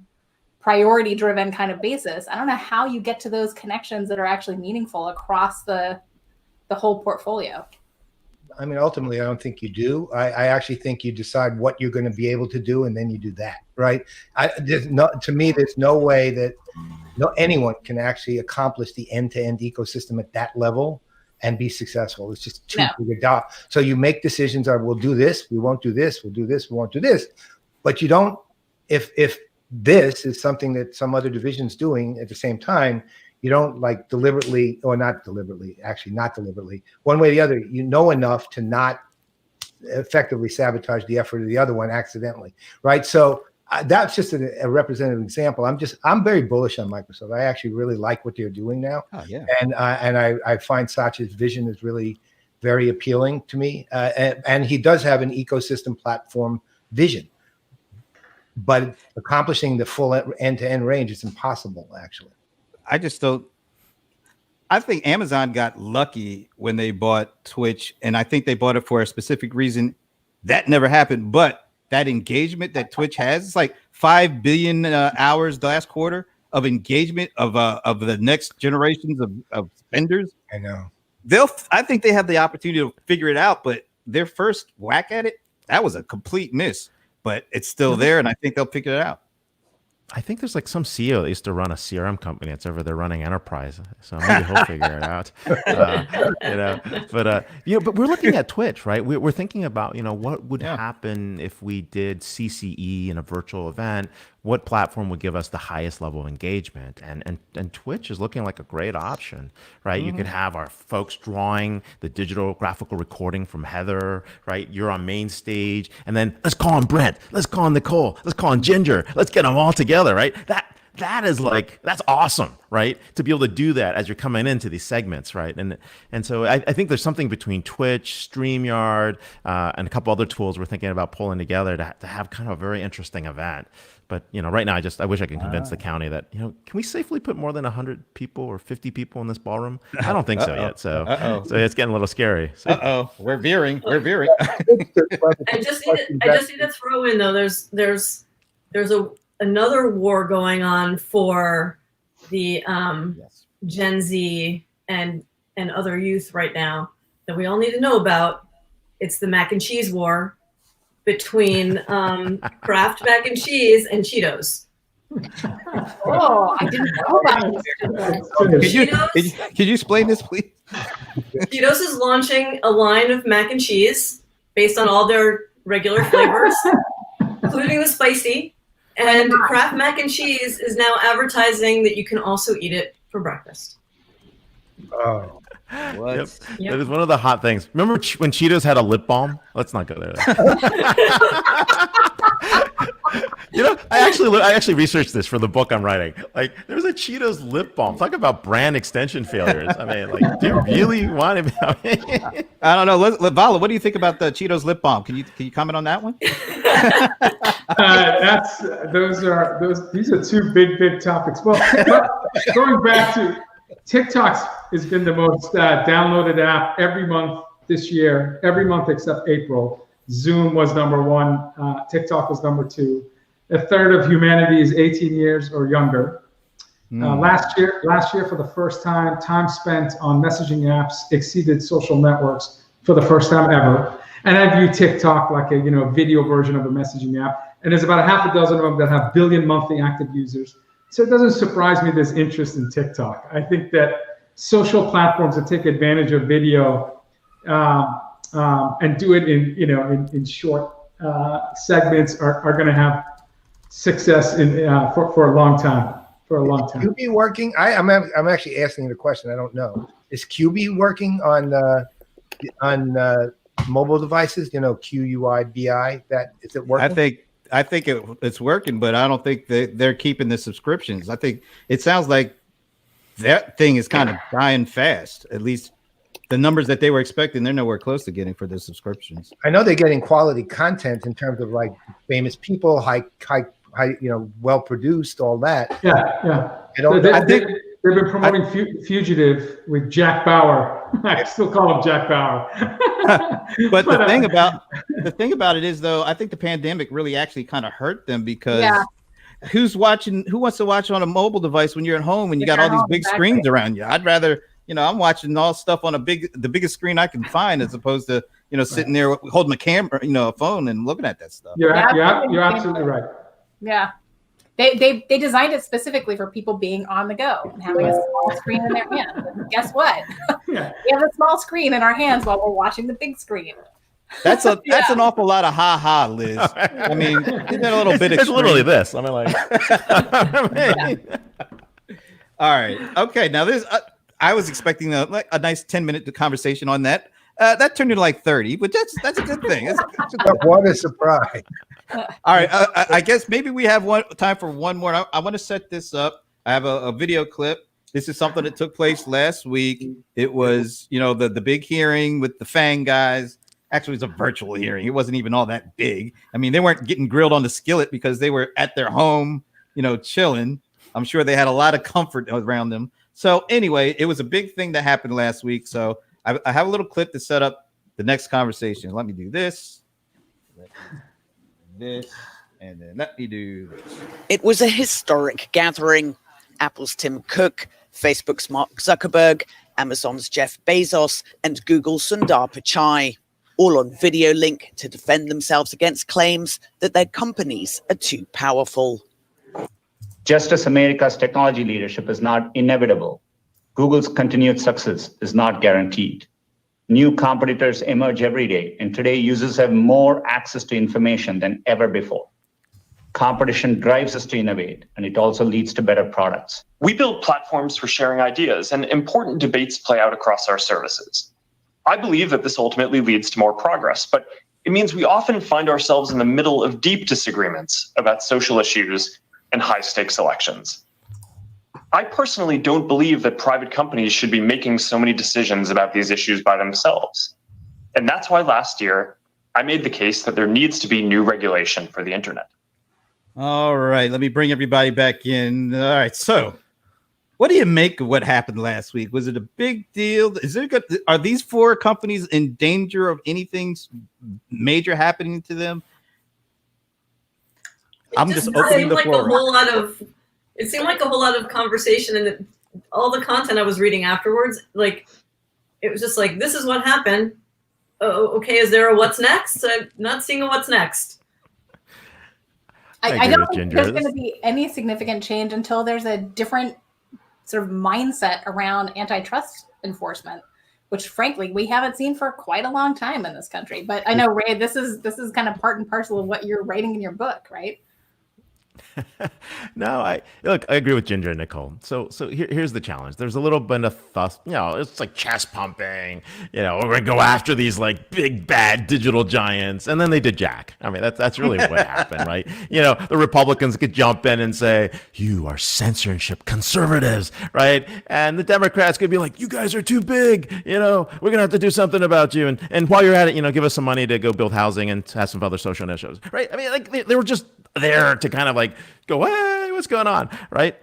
priority-driven kind of basis, I don't know how you get to those connections that are actually meaningful across the whole portfolio. I mean, ultimately, I don't think you do. I actually think you decide what you're going to be able to do, and then you do that, right? To me, there's no way that anyone can actually accomplish the end-to-end ecosystem at that level and be successful. It's just too big a job. So you make decisions of, we'll do this, we won't do this, we'll do this, we won't do this. But you don't, if this is something that some other division's doing at the same time, you don't like deliberately, or not deliberately, actually not deliberately, one way or the other, you know enough to not effectively sabotage the effort of the other one accidentally, right? So that's just a representative example. I'm very bullish on Microsoft. I actually really like what they're doing now. Oh, yeah. And I find Satya's vision is really very appealing to me. And he does have an ecosystem platform vision. But accomplishing the full end-to-end range is impossible, actually. I just don't. I think Amazon got lucky when they bought Twitch, and I think they bought it for a specific reason. That never happened, but that engagement that Twitch has, it's like 5 billion hours last quarter of engagement of the next generations of spenders. I know. I think they have the opportunity to figure it out, but their first whack at it, that was a complete miss. But it's still there, and I think they'll figure it out. I think there's like some CEO that used to run a CRM company that's over there running enterprise, so maybe he'll figure it out. But we're looking at Twitch, right? We're thinking about what would happen if we did CCE in a virtual event. What platform would give us the highest level of engagement? And Twitch is looking like a great option, right? Mm-hmm. You could have our folks drawing the digital graphical recording from Heather, right? You're on main stage, and then let's call on Brent, let's call on Nicole, let's call on Ginger, let's get them all together, right? That's awesome, right? To be able to do that as you're coming into these segments, right? And so I think there's something between Twitch, StreamYard, and a couple other tools we're thinking about pulling together to have kind of a very interesting event. But right now, I wish I could convince the county that can we safely put more than 100 people or 50 people in this ballroom? I don't think so yet. So it's getting a little scary. So. We're veering. I just need to throw in though. There's another war going on for the Gen Z and other youth right now that we all need to know about. It's the mac and cheese war between Kraft mac and cheese and Cheetos. Oh, I didn't know that. Could you explain this, please? Cheetos is launching a line of mac and cheese based on all their regular flavors, including the spicy. And Kraft mac and cheese is now advertising that you can also eat it for breakfast. Oh. What? Yep. That is one of the hot things. Remember when Cheetos had a lip balm? Let's not go there. I actually researched this for the book I'm writing. Like, there's a Cheetos lip balm. Talk about brand extension failures. I mean, like, do you really want to? I don't know. Vala, what do you think about the Cheetos lip balm? Can you comment on that one? These are two big topics. Well, going back to TikTok has been the most downloaded app every month this year, every month except April. Zoom was number one. TikTok was number two. A third of humanity is 18 years or younger. Last year, for the first time spent on messaging apps exceeded social networks for the first time ever. And I view TikTok like a video version of a messaging app. And there's about a half a dozen of them that have billion monthly active users. So it doesn't surprise me there's interest in TikTok. I think that social platforms that take advantage of video and do it in short segments are going to have success for a long time. You be working. I'm actually asking the question. I don't know. is QB working on mobile devices? You know, QUIBI. That is it working? I think it's working, but I don't think they're keeping the subscriptions. I think it sounds like that thing is kind of dying fast. At least the numbers that they were expecting, they're nowhere close to getting for their subscriptions. I know they're getting quality content in terms of like famous people, high, well produced, all that. Yeah. I think they've been promoting Fugitive with Jack Bauer. I still call him Jack Bauer. But the thing about it is, though, I think the pandemic really actually kind of hurt them because who wants to watch on a mobile device when you're at home and you got all these big screens around you? I'd rather, I'm watching all stuff on the biggest screen I can find as opposed to, sitting there holding a camera, a phone and looking at that stuff. You're absolutely right. Yeah. They designed it specifically for people being on the go and having a small screen in their hand. And guess what? We have a small screen in our hands while we're watching the big screen. That's an awful lot of ha-ha, Liz. I mean, isn't that a little bit extreme? It's literally this. I mean, All right. Okay. Now I was expecting a nice 10-minute conversation on that. That turned into like 30, but that's a good thing. What a surprise. All right. I guess maybe we have time for one more. I want to set this up. I have a video clip. This is something that took place last week. It was, the big hearing with the Fang guys. Actually, it was a virtual hearing. It wasn't even all that big. I mean, they weren't getting grilled on the skillet because they were at their home, chilling. I'm sure they had a lot of comfort around them. So anyway, it was a big thing that happened last week. So I have a little clip to set up the next conversation. Let me do this. And then let me do this. It was a historic gathering. Apple's Tim Cook, Facebook's Mark Zuckerberg, Amazon's Jeff Bezos, and Google's Sundar Pichai, all on video link to defend themselves against claims that their companies are too powerful. Just as America's technology leadership is not inevitable, Google's continued success is not guaranteed. New competitors emerge every day, and today users have more access to information than ever before. Competition drives us to innovate, and it also leads to better products. We build platforms for sharing ideas, and important debates play out across our services. I believe that this ultimately leads to more progress, but it means we often find ourselves in the middle of deep disagreements about social issues and high-stakes elections. I personally don't believe that private companies should be making so many decisions about these issues by themselves. And that's why last year, I made the case that there needs to be new regulation for the internet. All right, let me bring everybody back in. All right, so what do you make of what happened last week? Was it a big deal? Are these 4 companies in danger of anything major happening to them? I'm just opening the floor. It seemed like a whole lot of conversation, and all the content I was reading afterwards, like it was just like, this is what happened. Oh, okay, is there a what's next? I'm not seeing a what's next. I don't think there's going to be any significant change until there's a different sort of mindset around antitrust enforcement, which frankly we haven't seen for quite a long time in this country. But I know, Ray, this is kind of part and parcel of what you're writing in your book, right? No, I agree with Ginger and Nicole. So here's the challenge. There's a little bit of fuss, it's like chest pumping, we're gonna go after these like big bad digital giants, and then they did Jack. I mean, that's really what happened, right? The Republicans could jump in and say, you are censorship conservatives, right? And the Democrats could be like, you guys are too big, we're gonna have to do something about you. And while you're at it, give us some money to go build housing and have some other social initiatives, right? I mean, like they were just there to kind of like go, hey, what's going on, right?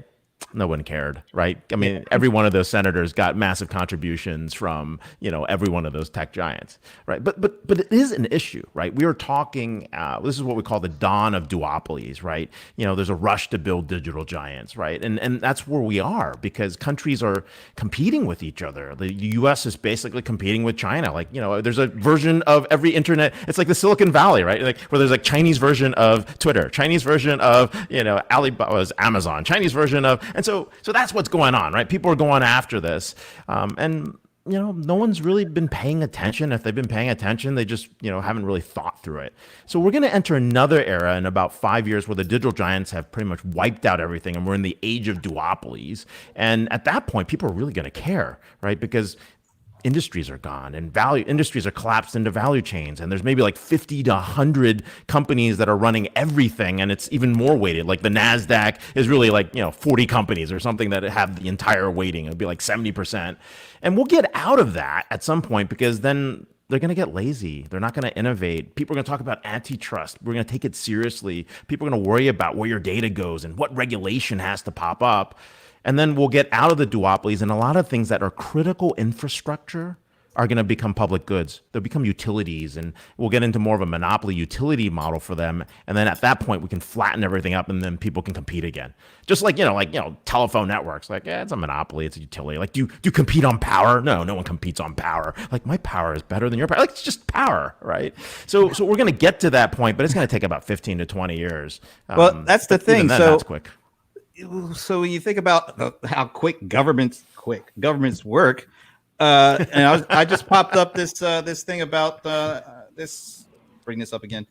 No one cared, right? I mean, every one of those senators got massive contributions from, every one of those tech giants, right? But it is an issue, right? We are talking, this is what we call the dawn of duopolies, right? There's a rush to build digital giants, right? And that's where we are because countries are competing with each other. The U.S. is basically competing with China. Like, there's a version of every internet. It's like the Silicon Valley, right? Like where there's like Chinese version of Twitter, Chinese version of, Alibaba's Amazon, Chinese version of, and so that's what's going on, right? People are going after this. And no one's really been paying attention. If they've been paying attention, they just, haven't really thought through it. So we're going to enter another era in about 5 years where the digital giants have pretty much wiped out everything, and we're in the age of duopolies. And at that point, people are really going to care, right? Because industries are gone and industries are collapsed into value chains, and there's maybe like 50 to 100 companies that are running everything, and it's even more weighted. Like the NASDAQ is really like 40 companies or something that have the entire weighting. It'd be like 70%, and we'll get out of that at some point, because then they're going to get lazy. They're not going to innovate. People are going to talk about antitrust. We're going to take it seriously. People are going to worry about where your data goes and what regulation has to pop up. And then we'll get out of the duopolies, and a lot of things that are critical infrastructure are going to become public goods. They'll become utilities, and we'll get into more of a monopoly utility model for them. And then at that point, we can flatten everything up, and then people can compete again. Just like, telephone networks. Like, it's a monopoly, it's a utility. Like, do you compete on power? No one competes on power. Like, my power is better than your power. Like, it's just power, right? So we're going to get to that point, but it's going to take about 15 to 20 years. Well, that's the thing. Then, that's quick. So when you think about how quick governments work, and I just popped up this thing about this. Bring this up again.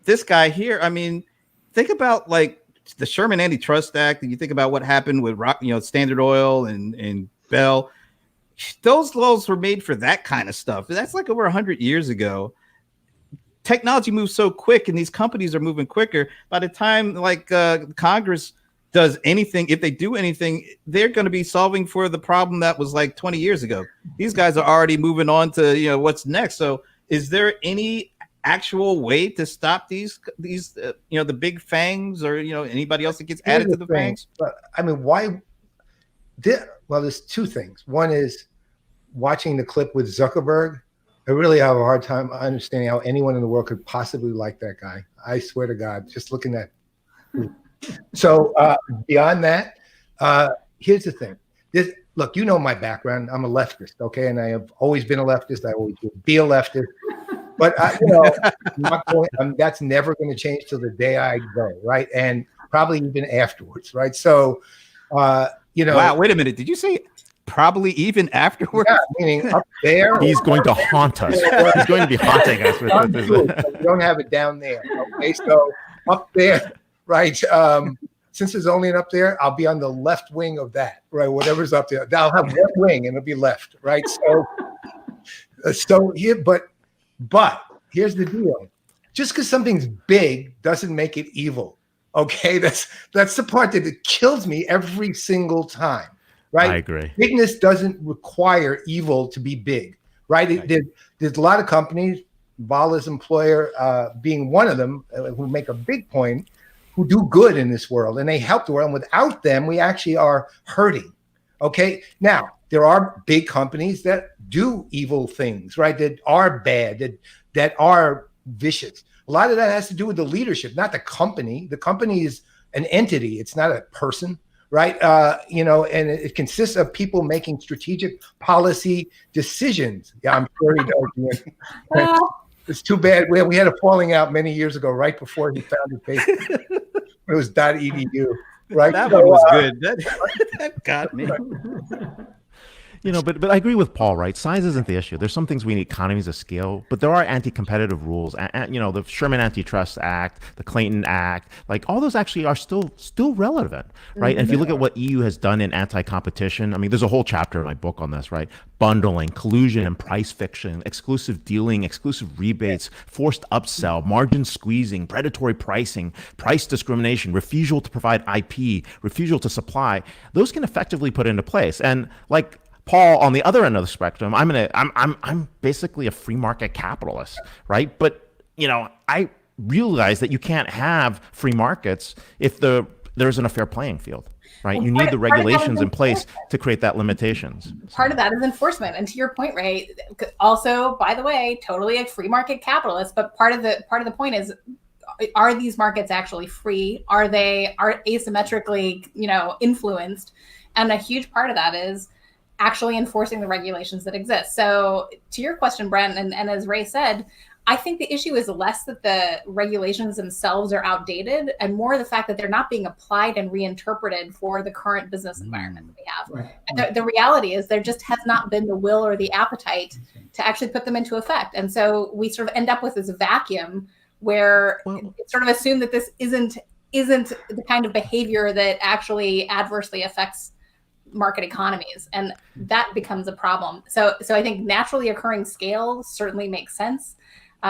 This guy here. I mean, think about like the Sherman Antitrust Act, and you think about what happened with Standard Oil and Bell. Those laws were made for that kind of stuff. That's like over 100 years ago. Technology moves so quick, and these companies are moving quicker. By the time Congress does anything, if they do anything, they're going to be solving for the problem that was like 20 years ago. These guys are already moving on to what's next. So is there any actual way to stop these the big fangs, or anybody else that gets added to the fangs? But I mean, why? Well, there's two things. One is watching the clip with Zuckerberg. I really have a hard time understanding how anyone in the world could possibly like that guy. I swear to God, just looking at. So beyond that, here's the thing. Look, my background. I'm a leftist, okay, and I have always been a leftist. I always will be a leftist. But that's never going to change till the day I go, right? And probably even afterwards, right? So, Wow, wait a minute. Did you say probably even afterwards? Yeah, meaning up there. He's going to haunt us. He's going to be haunting us with this. We don't have it down there, okay? So up there. Right. Since there's only an up there, I'll be on the left wing of that. Right. Whatever's up there, I'll have one wing and it'll be left. Right. So here, but here's the deal. Just because something's big doesn't make it evil. Okay. That's the part that it kills me every single time. Right. I agree. Bigness doesn't require evil to be big. Right. There's a lot of companies, Vala's employer being one of them, who make a big point, who do good in this world, and they help the world. And without them, we actually are hurting. Okay. Now, there are big companies that do evil things, right? That are bad, that are vicious. A lot of that has to do with the leadership, not the company. The company is an entity. It's not a person, right? And it consists of people making strategic policy decisions. Yeah, I'm sure he does. It's too bad. We had a falling out many years ago, right before he founded Facebook. It was .edu, right? That one was good. That got me. But I agree with Paul, right? Size isn't the issue. There's some things we need economies of scale, but there are anti-competitive rules. The Sherman Antitrust Act, the Clayton Act, like all those actually are still relevant, right? And if you look at what EU has done in anti-competition, I mean, there's a whole chapter in my book on this, right? Bundling, collusion and price fiction, exclusive dealing, exclusive rebates, forced upsell, margin squeezing, predatory pricing, price discrimination, refusal to provide IP, refusal to supply. Those can effectively put into place. And like Paul, on the other end of the spectrum, I'm basically a free market capitalist, right? But I realize that you can't have free markets if there isn't a fair playing field, right? You need the regulations in place to create that limitations. Part of that is enforcement, and to your point, Ray. Also, by the way, totally a free market capitalist. But part of the point is, are these markets actually free? Are asymmetrically, influenced? And a huge part of that is actually enforcing the regulations that exist. So to your question, Brent, and as Ray said, I think the issue is less that the regulations themselves are outdated and more the fact that they're not being applied and reinterpreted for the current business environment that we have. Right. And the reality is there just has not been the will or the appetite to actually put them into effect. And so we sort of end up with this vacuum where it's sort of assumed that this isn't the kind of behavior that actually adversely affects market economies, and that becomes a problem. So I think naturally occurring scale certainly makes sense.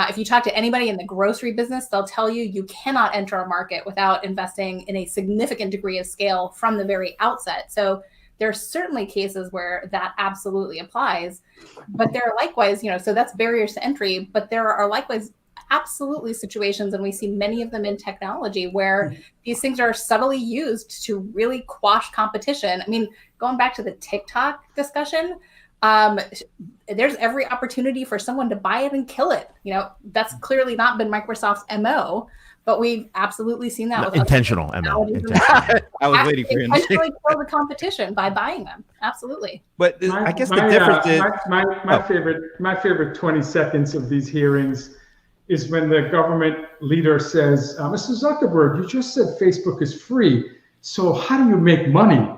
If you talk to anybody in the grocery business, they'll tell you you cannot enter a market without investing in a significant degree of scale from the very outset. So there are certainly cases where that absolutely applies, but there are likewise, so that's barriers to entry, but there are likewise absolutely situations, and we see many of them in technology, where these things are subtly used to really quash competition. I mean, going back to the TikTok discussion, there's every opportunity for someone to buy it and kill it. That's clearly not been Microsoft's MO, but we've absolutely seen that. With Intentional MO. I was waiting for you to intentionally kill the competition by buying them. Absolutely. But I guess the difference is my favorite 20 seconds of these hearings is when the government leader says, Mr. Zuckerberg, you just said Facebook is free. So how do you make money?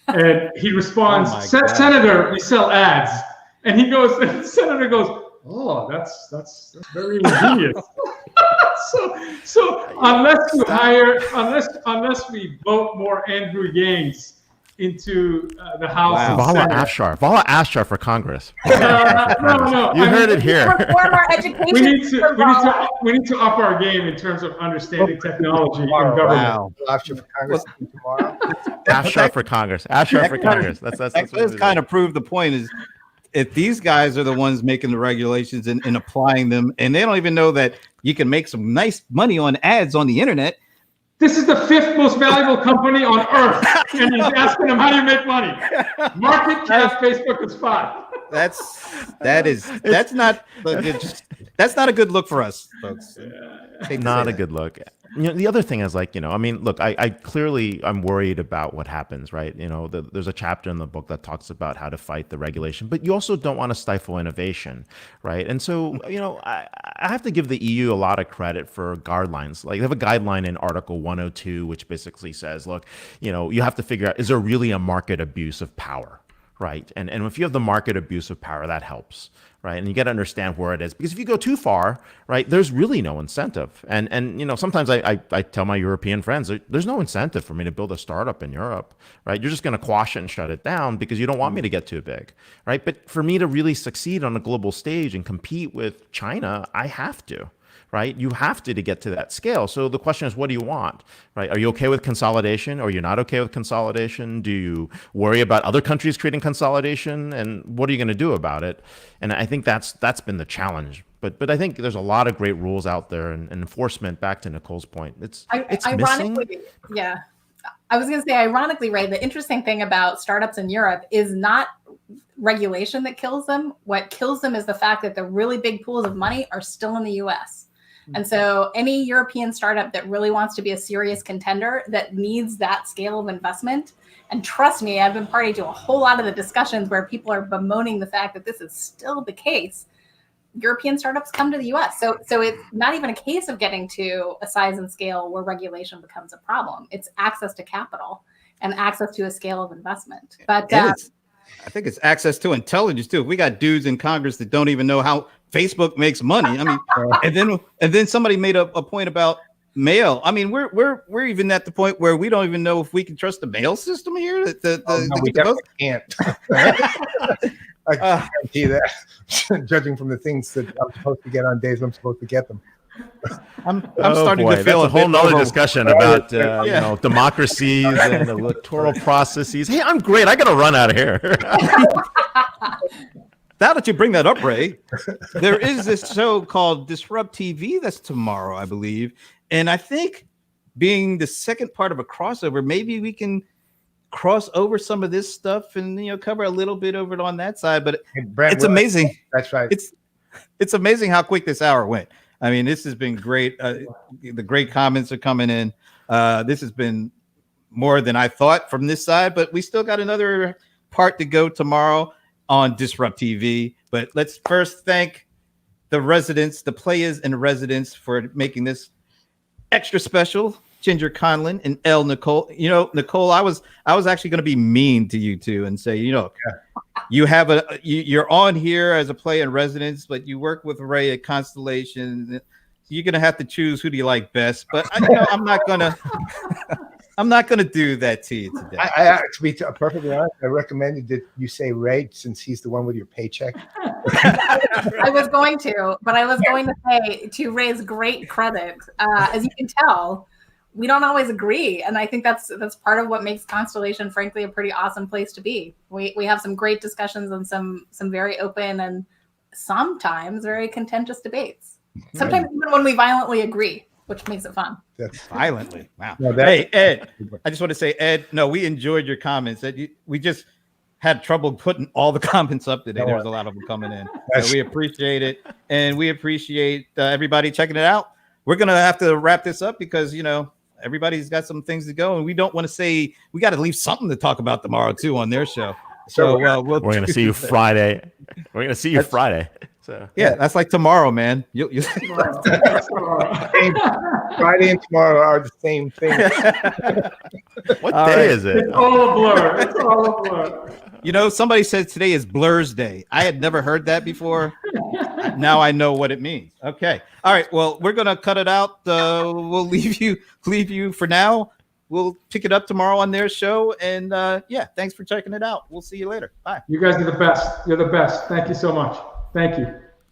And he responds, Senator, we sell ads. And the senator goes, oh, that's very ingenious. so unless we vote more Andrew Yangs into the House. Wow. Vala Afshar for Congress. No. You heard it here. Reform our education. We need to up our game in terms of understanding technology in government. Wow. Afshar for Congress tomorrow. Afshar for Congress. Afshar for Congress. That's kind of proved the point is if these guys are the ones making the regulations and applying them, and they don't even know that you can make some nice money on ads on the internet. This is the 5th most valuable company on earth, and he's asking them, how do you make money? Market cap Facebook is 5. That's not a good look for us, folks. Not a good look. The other thing is look, I clearly I'm worried about what happens, right? There's a chapter in the book that talks about how to fight the regulation, but you also don't want to stifle innovation, right? And so, I have to give the EU a lot of credit for guidelines. Like they have a guideline in Article 102, which basically says, look, you have to figure out, is there really a market abuse of power? Right. And if you have the market abuse of power, that helps. Right. And you got to understand where it is, because if you go too far, right, there's really no incentive. And sometimes I tell my European friends, there's no incentive for me to build a startup in Europe. Right. You're just going to quash it and shut it down because you don't want me to get too big. Right. But for me to really succeed on a global stage and compete with China, I have to. Right? You have to get to that scale. So the question is, what do you want? Right? Are you okay with consolidation, or you're not okay with consolidation? Do you worry about other countries creating consolidation? And what are you going to do about it? And I think that's been the challenge. But I think there's a lot of great rules out there, and enforcement. Back to Nicole's point, it's ironically missing. Yeah. I was going to say, ironically, Ray, the interesting thing about startups in Europe is not regulation that kills them. What kills them is the fact that the really big pools of money are still in the U.S. And so any European startup that really wants to be a serious contender that needs that scale of investment, and trust me, I've been party to a whole lot of the discussions where people are bemoaning the fact that this is still the case. European startups come to the US. So it's not even a case of getting to a size and scale where regulation becomes a problem. It's access to capital and access to a scale of investment. But I think it's access to intelligence too. If we got dudes in Congress that don't even know how Facebook makes money. I mean, and then somebody made a point about mail. I mean, we're even at the point where we don't even know if we can trust the mail system here. We definitely can't. I guarantee that. Judging from the things that I'm supposed to get on days I'm supposed to get them. I'm starting to feel a whole nother discussion about democracies and electoral processes. Hey, I'm great. I got to run out of here. Now that you bring that up, Ray, there is this show called DisrupTV that's tomorrow, I believe. And I think being the second part of a crossover, maybe we can cross over some of this stuff and cover a little bit over it on that side. But it's amazing. That's right. It's amazing how quick this hour went. I mean, this has been great. The great comments are coming in. This has been more than I thought from this side, but we still got another part to go tomorrow on DisrupTV. But let's first thank the residents, the Playa-in-Residence, for making this extra special. Ginger Conlon and Nicole. You know, Nicole, I was actually going to be mean to you two and say, you know, you have you're on here as a Playa-in-Residence, but you work with Ray at Constellation. You're going to have to choose who do you like best. But you know, I'm not gonna do that to you today. To be perfectly honest, I recommended that you say Ray since he's the one with your paycheck. I was going to, but I was going to say, to Ray's great credit, as you can tell, we don't always agree, and I think that's part of what makes Constellation, frankly, a pretty awesome place to be. We have some great discussions and some very open and sometimes very contentious debates. Sometimes even when we violently agree, which makes it fun. That's violently. Wow. No, hey, Ed, I just want to say, Ed, no, we enjoyed your comments. We just had trouble putting all the comments up today. There was a lot of them coming in. So we appreciate it, and we appreciate everybody checking it out. We're gonna have to wrap this up because, you know, everybody's got some things to go, and we don't want to say, we got to leave something to talk about tomorrow too on their show. So we're going to see you Friday. We're going to see you Friday. So yeah, that's like tomorrow, man. You Friday and tomorrow are the same thing. What day is it? It's all a blur. It's all a blur. You know, somebody said today is Blur's Day. I had never heard that before. Now I know what it means. Okay. All right. Well, we're gonna cut it out. We'll leave you for now. We'll pick it up tomorrow on their show. And yeah, thanks for checking it out. We'll see you later. Bye. You guys are the best. You're the best. Thank you so much. Thank you.